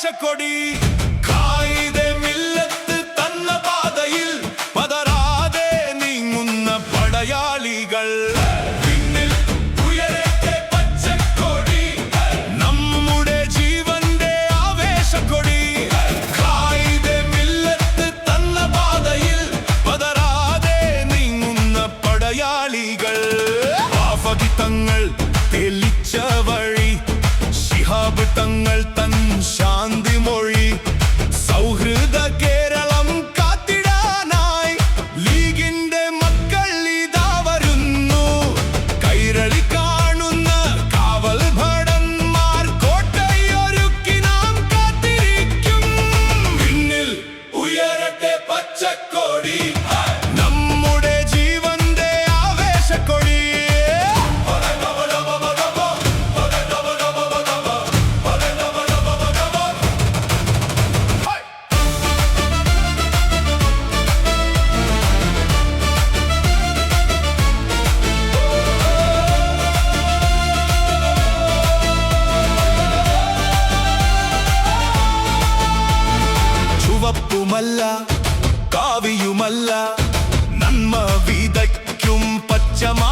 ആവേശക്കൊടി കായികമില്ലത്ത് തന്ന പാതയിൽ പതറാതെ നീങ്ങുന്ന പടയാളികൾ തങ്ങൾ തെളിച്ച വഴി ശിഹാബ് തങ്ങൾ തൻ ശാന്തി മൊഴി സൗഹൃദ കേരളം കാത്തിടാനായി ലീഗിന്റെ മക്കൾ ഇതാ വരുന്നു കൈരളി കാണുന്ന കാവൽ ഭടന്മാർ കോട്ടയൊരുക്കി നാം കാത്തിരിക്കും പിന്നിൽ ഉയരട്ടെ പച്ചക്കൊടി നമ്മുടെ ജീവന്റെ ആവേശക്കൊടി ചുവപ്പുമല്ല കാവിയുമല്ല നന്മ വിതയ്ക്കും പച്ചമാ